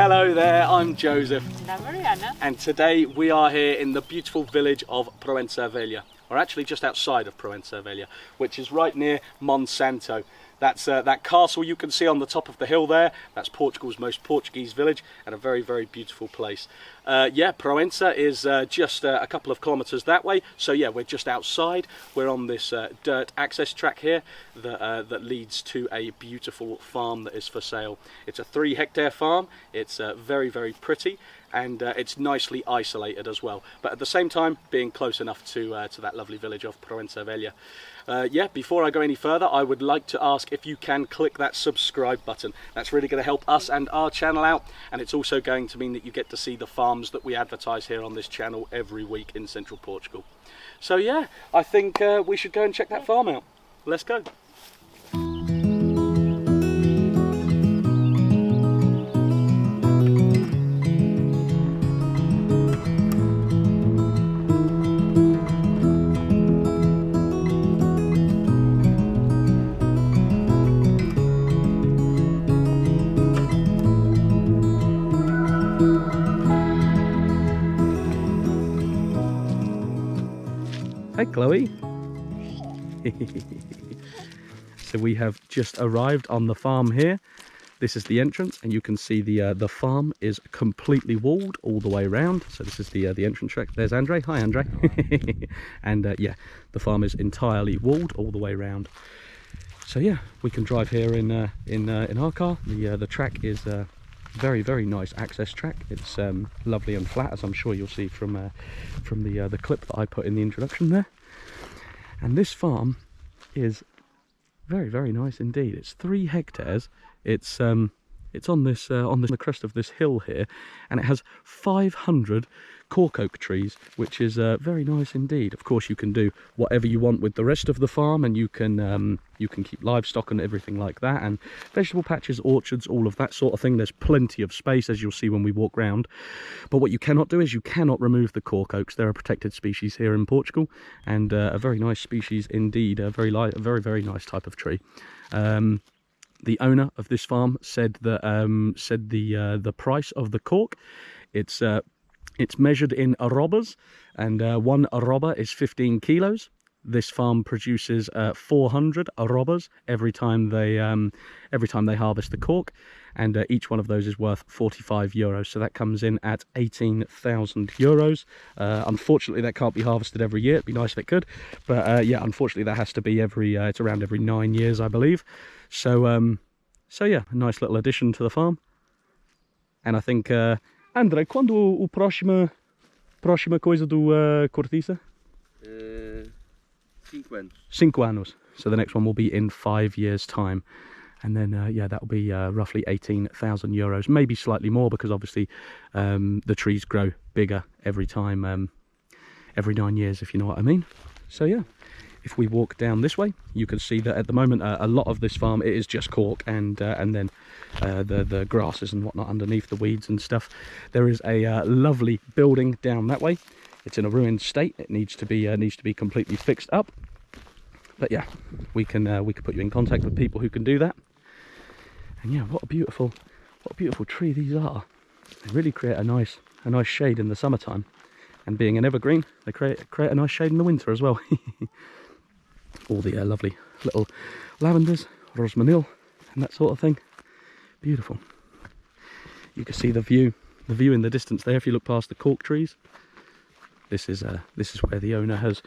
Hello there, I'm Joseph. And I'm Mariana. And today we are here in the beautiful village of Proença Velha. We're actually just outside of Proença Velha, which is right near Monsanto. That's that castle you can see on the top of the hill there. That's Portugal's most Portuguese village and a very, very beautiful place. Yeah, Proença is just a couple of kilometres that way. So yeah, we're just outside. We're on this dirt access track here that leads to a beautiful farm that is for sale. It's a 3-hectare farm. It's very, very pretty. And it's nicely isolated as well, but at the same time being close enough to that lovely village of Proença Velha. Yeah, before I go any further, I would like to ask if you can click that subscribe button. That's really going to help us and our channel out, and it's also going to mean that you get to see the farms that we advertise here on this channel every week in central Portugal. So yeah, I think we should go and check that farm out. Let's go. Hey Chloe. So we have just arrived on the farm here. This is the entrance, and you can see the farm is completely walled all the way around. So this is the entrance track. There's Andre. Hi Andre. And yeah, the farm is entirely walled all the way around. So yeah, we can drive here in our car. The track is very, very nice access track. It's lovely and flat, as I'm sure you'll see from the clip that I put in the introduction there. And this farm is very, very nice indeed. It's 3 hectares. It's on the crest of this hill here, and it has 500 cork oak trees, which is very nice indeed. Of course, you can do whatever you want with the rest of the farm, and you can keep livestock and everything like that, and vegetable patches, orchards, all of that sort of thing. There's plenty of space, as you'll see when we walk round. But what you cannot do is you cannot remove the cork oaks. They're a protected species here in Portugal, and a very nice species indeed. A very, very nice type of tree. The owner of this farm said that the price of the cork, it's measured in arrobas, and 1 arroba is 15 kilos. This farm produces 400 arrobas every time they harvest the cork, and each one of those is worth 45 euros. So that comes in at 18,000 euros. Unfortunately, that can't be harvested every year. It'd be nice if it could, but yeah, unfortunately, that has to be it's around every 9 years, I believe. So yeah, a nice little addition to the farm. And I think, André, quando o próxima coisa do cortiça? 5 anos. 5 anos. So the next one will be in 5 years' time. And then, yeah, that will be roughly 18,000 euros, maybe slightly more, because obviously the trees grow bigger every time, every 9 years, if you know what I mean. So yeah, if we walk down this way, you can see that at the moment a lot of this farm, it is just cork, and then the grasses and whatnot underneath, the weeds and stuff. There is a lovely building down that way. It's in a ruined state. It needs to be completely fixed up. But yeah, we can put you in contact with people who can do that. And yeah, what a beautiful tree these are. They really create a nice shade in the summertime, and being an evergreen, they create a nice shade in the winter as well. All the lovely little lavenders, rosmaril, and that sort of thing. Beautiful. You can see the view in the distance there if you look past the cork trees. This is where the owner has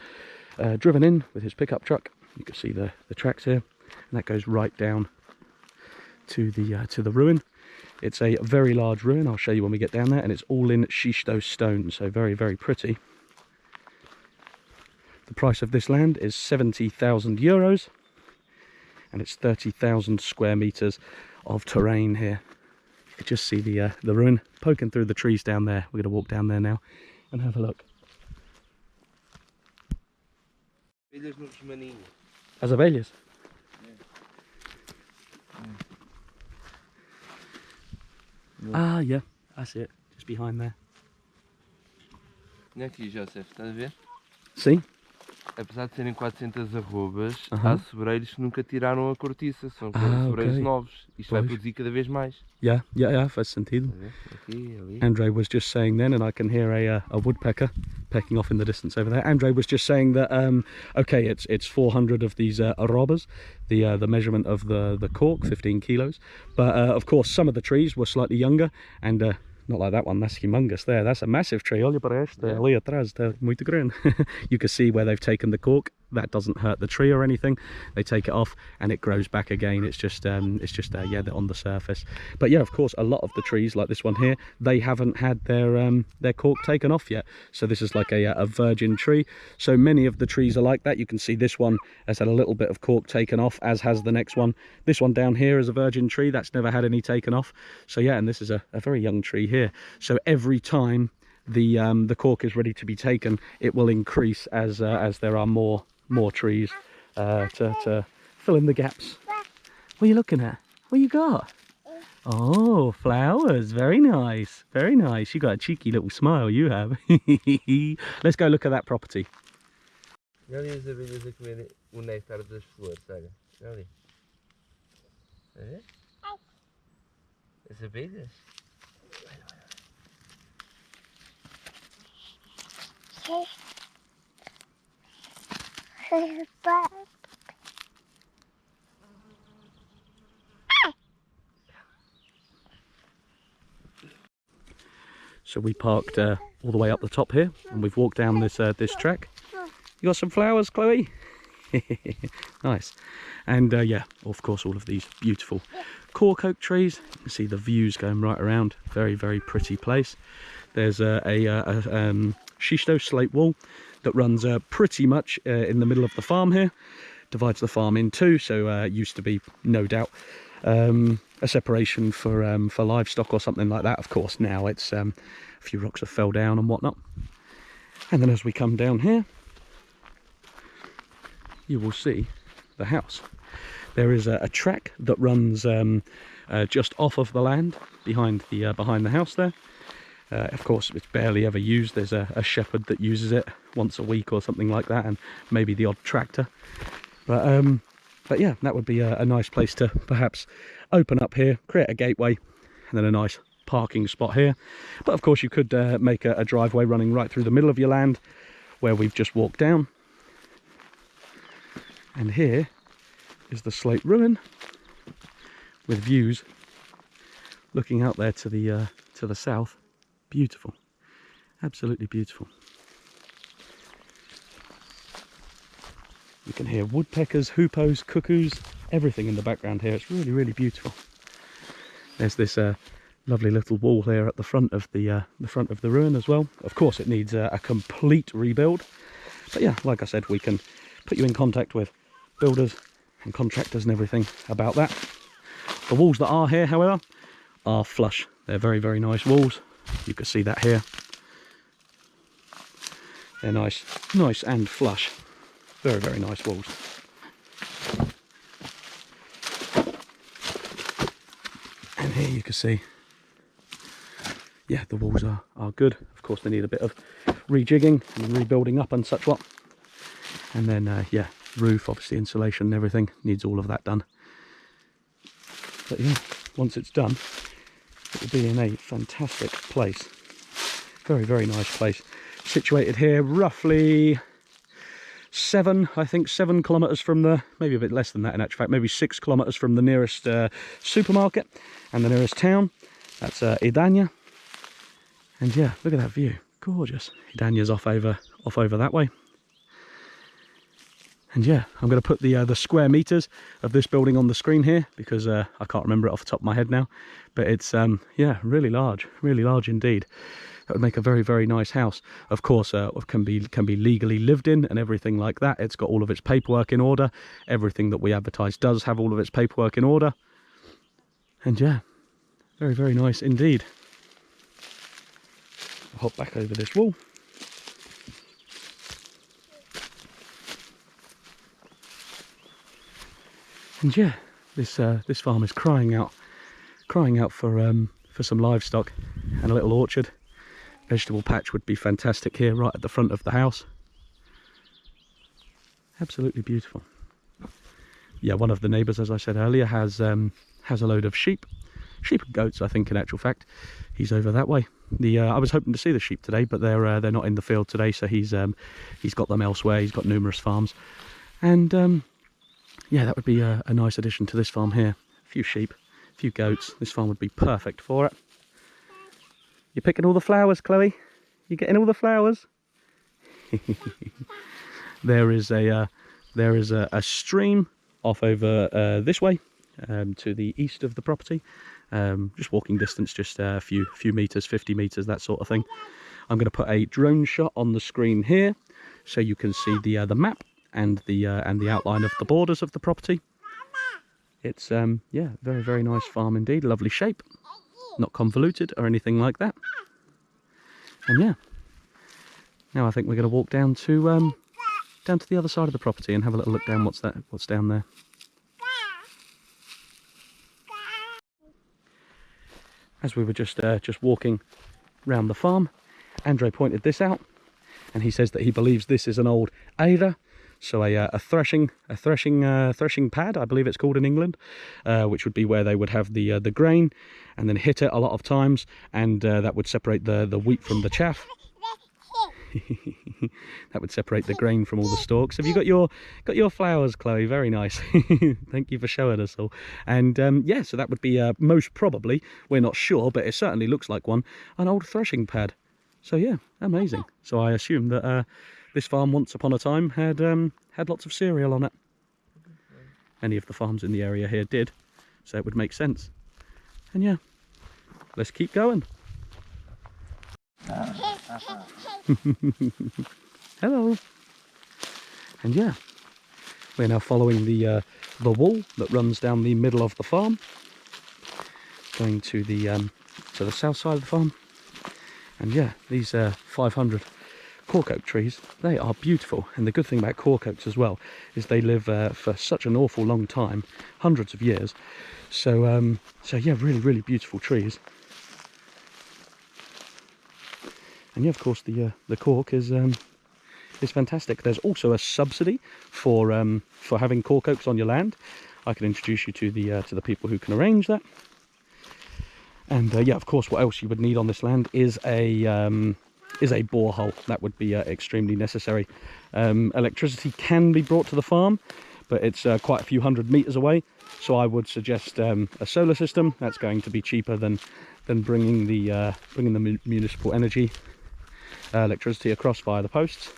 driven in with his pickup truck. You can see the tracks here, and that goes right down to the ruin. It's a very large ruin. I'll show you when we get down there, and it's all in xisto stone, so very, very pretty. The price of this land is 70,000 euros, and it's 30,000 square meters of terrain here. You can just see the ruin poking through the trees down there. We're going to walk down there now and have a look. As abelhas? Ah, yeah, that's it. Just behind there. Aqui, Joseph, estás a ver? Sim. apesar de serem 400 arrobas, há sobreiros que nunca tiraram a cortiça, são sobreiros novos. Isto vai produzir cada vez mais. Yeah, faz sentido. Aqui, ali. Andre was just saying then, and I can hear a woodpecker pecking off in the distance over there. Andre was just saying that okay, it's 400 of these arrobas, the measurement of the cork, 15 kilos. But of course, some of the trees were slightly younger, and not like that one. That's humongous there. That's a massive tree. Olha para este, ali atrás, está muito grande. You can see where they've taken the cork. That doesn't hurt the tree or anything. They take it off and it grows back again. It's just yeah, they're on the surface. But yeah, of course, a lot of the trees like this one here, they haven't had their cork taken off yet. So this is like a virgin tree. So many of the trees are like that. You can see this one has had a little bit of cork taken off, as has the next one. This one down here is a virgin tree that's never had any taken off. So yeah, and this is a very young tree here. So every time the cork is ready to be taken, it will increase as there are more trees to fill in the gaps. What are you looking at? What you got? Oh, flowers. Very nice. Very nice. You got a cheeky little smile, you have. Let's go look at that property. Ali as abelhas a comer o néctar das flores, olha. Ali. As abelhas? So we parked all the way up the top here, and we've walked down this track. You got some flowers, Chloe? Nice. And yeah, of course, all of these beautiful cork oak trees. You can see the views going right around. Very, very pretty place. There's a schisto slate wall that runs pretty much in the middle of the farm here. Divides the farm in two, so used to be, no doubt, a separation for livestock or something like that. Of course, now it's a few rocks have fell down and whatnot. And then as we come down here, you will see the house. There is a track that runs just off of the land behind the house there. Of course, it's barely ever used. There's a shepherd that uses it once a week or something like that, and maybe the odd tractor. But yeah, that would be a nice place to perhaps open up here, create a gateway, and then a nice parking spot here. But of course, you could make a driveway running right through the middle of your land, where we've just walked down. And here is the slate ruin with views looking out there to the south. Beautiful, absolutely beautiful. You can hear woodpeckers, hoopos, cuckoos, everything in the background here. It's really, really beautiful. There's this lovely little wall here at the front of the ruin as well. Of course, it needs a complete rebuild. But yeah, like I said, we can put you in contact with builders and contractors and everything about that. The walls that are here, however, are flush. They're very, very nice walls. You can see that here. They're nice and flush. Very, very nice walls. And here you can see, yeah, the walls are good. Of course, they need a bit of rejigging and rebuilding up and such what. And then, yeah, roof, obviously insulation and everything, needs all of that done. But yeah, once it's done, it will be in a fantastic place. Very, very nice place. Situated here roughly 7 kilometers from the, maybe a bit less than that in actual fact, maybe 6 kilometers from the nearest supermarket and the nearest town. That's Idania. And yeah, look at that view, gorgeous. Idania's off over that way. And yeah, I'm going to put the square meters of this building on the screen here, because I can't remember it off the top of my head now. But it's yeah, really large indeed. That would make a very, very nice house. Of course, can be legally lived in and everything like that. It's got all of its paperwork in order. Everything that we advertise does have all of its paperwork in order. And yeah, very, very nice indeed. I'll hop back over this wall. And yeah, this farm is crying out for some livestock and a little orchard. Vegetable patch would be fantastic here, right at the front of the house. Absolutely beautiful. Yeah, one of the neighbours, as I said earlier, has a load of sheep and goats, I think, in actual fact. He's over that way. I was hoping to see the sheep today, but they're not in the field today, so he's got them elsewhere. He's got numerous farms, and yeah, that would be a nice addition to this farm here. A few sheep, a few goats. This farm would be perfect for it. You're picking all the flowers, Chloe? You getting all the flowers? There is a stream off over this way, to the east of the property. Just walking distance, just a few meters, 50 meters, that sort of thing. I'm going to put a drone shot on the screen here, so you can see the map and the outline of the borders of the property. It's yeah, very, very nice farm indeed. Lovely shape, not convoluted or anything like that. And yeah, now I think we're going to walk down to the other side of the property and have a little look down what's down there. As we were just walking round the farm, Andre pointed this out, and he says that he believes this is an old Beira, so a threshing pad, I believe it's called in England, which would be where they would have the grain and then hit it a lot of times, and that would separate the wheat from the chaff. That would separate the grain from all the stalks. Have you got your flowers, Chloe? Very nice. Thank you for showing us all. And yeah, so that would be most probably, we're not sure, but it certainly looks like one, an old threshing pad. So yeah, amazing. So I assume that this farm once upon a time had lots of cereal on it. Any of the farms in the area here did, so it would make sense. And yeah, let's keep going. Hello. And yeah, we're now following the wall that runs down the middle of the farm, going to the south side of the farm. And yeah, these 500 cork oak trees, they are beautiful. And the good thing about cork oaks as well is they live for such an awful long time, hundreds of years. So yeah, really, really beautiful trees. And yeah, of course, the cork is fantastic. There's also a subsidy for having cork oaks on your land. I can introduce you to the people who can arrange that. And yeah, of course, what else you would need on this land is a borehole. That would be extremely necessary. Electricity can be brought to the farm, but it's quite a few hundred meters away. So I would suggest a solar system. That's going to be cheaper than bringing the municipal energy electricity across via the posts.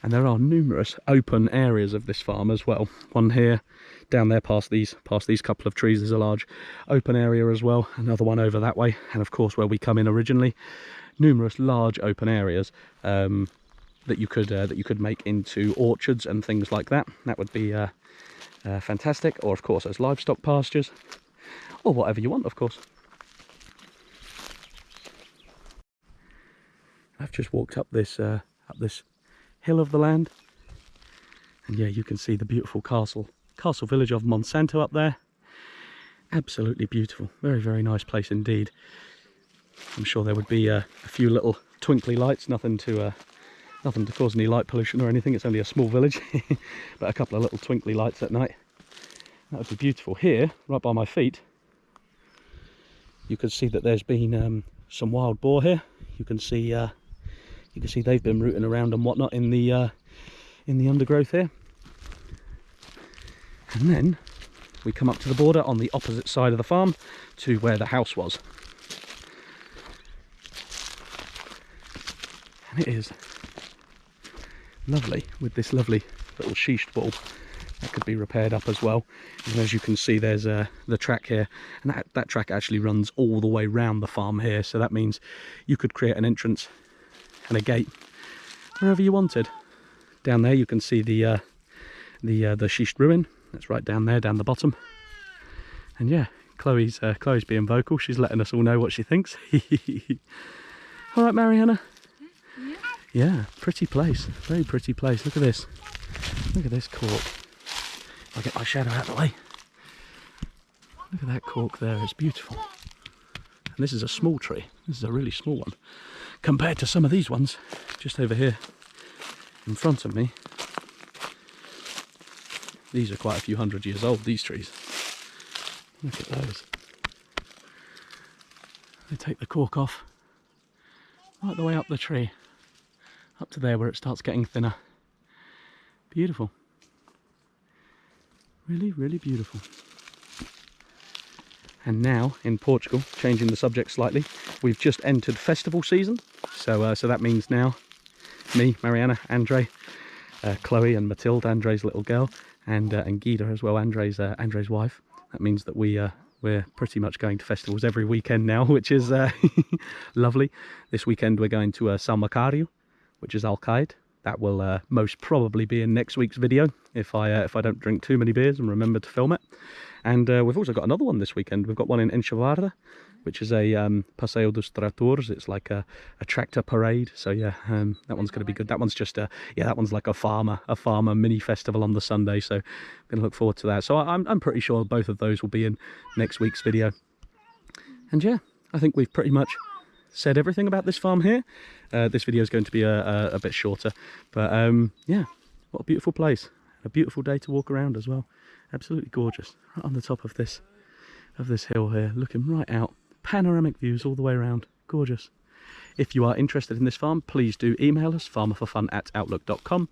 And there are numerous open areas of this farm as well. One here, down there past these couple of trees, there's a large open area as well. Another one over that way, and of course where we come in originally, numerous large open areas that you could make into orchards and things like that. That would be fantastic. Or of course as livestock pastures, or whatever you want, of course. I've just walked up this hill of the land, and yeah, you can see the beautiful castle village of Monsanto up there. Absolutely beautiful, very, very nice place indeed. I'm sure there would be a few little twinkly lights, nothing to cause any light pollution or anything. It's only a small village, but a couple of little twinkly lights at night. That would be beautiful. Here, right by my feet, you can see that there's been some wild boar here. You can see they've been rooting around and whatnot in the undergrowth here. And then we come up to the border on the opposite side of the farm to where the house was. And it is lovely with this lovely little sheeshed wall that could be repaired up as well. And as you can see, there's the track here, and that track actually runs all the way round the farm here. So that means you could create an entrance and a gate wherever you wanted. Down there you can see the sheeshed ruin. That's right down there, down the bottom. And yeah, Chloe's being vocal. She's letting us all know what she thinks. All right, Mariana. Yeah, pretty place, very pretty place. Look at this. Look at this cork. I'll get my shadow out of the way. Look at that cork there. It's beautiful. And this is a small tree. This is a really small one compared to some of these ones just over here. in front of me, these are quite a few hundred years old, these trees. Look at those. They take the cork off right the way up the tree, up to there where it starts getting thinner. Beautiful. Really, really beautiful. And now in Portugal, changing the subject slightly, we've just entered festival season. So that means now me, Mariana, Andre, Chloe and Matilde, Andre's little girl, and Gita as well, Andre's wife. That means that we're pretty much going to festivals every weekend now, which is lovely. This weekend we're going to São Macario, which is Alcaide. That will most probably be in next week's video if I don't drink too many beers and remember to film it. And we've also got another one this weekend. We've got one in Enxavarda, which is a Passeio dos Tratores. It's like a tractor parade. So yeah, that one's going to be good. That one's just that one's like a farmer mini festival on the Sunday. So I'm going to look forward to that. So I'm pretty sure both of those will be in next week's video. And yeah, I think we've pretty much said everything about this farm here. This video is going to be a bit shorter, but yeah, what a beautiful place. A beautiful day to walk around as well. Absolutely gorgeous. Right on the top of this hill here, looking right out. Panoramic views all the way around. Gorgeous. If you are interested in this farm, please do email us, farmerforfun@outlook.com.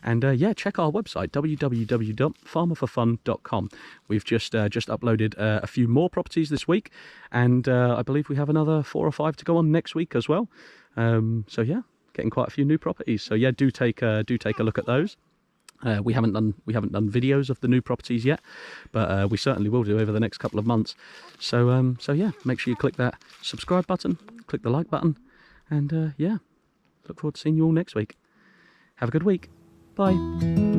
And yeah, check our website, www.farmerforfun.com. We've just uploaded a few more properties this week, and I believe we have another 4 or 5 to go on next week as well. So yeah, getting quite a few new properties. So yeah, do take a look at those. We haven't done videos of the new properties yet, but we certainly will do over the next couple of months. So yeah, make sure you click that subscribe button, click the like button, and yeah, look forward to seeing you all next week. Have a good week. Bye.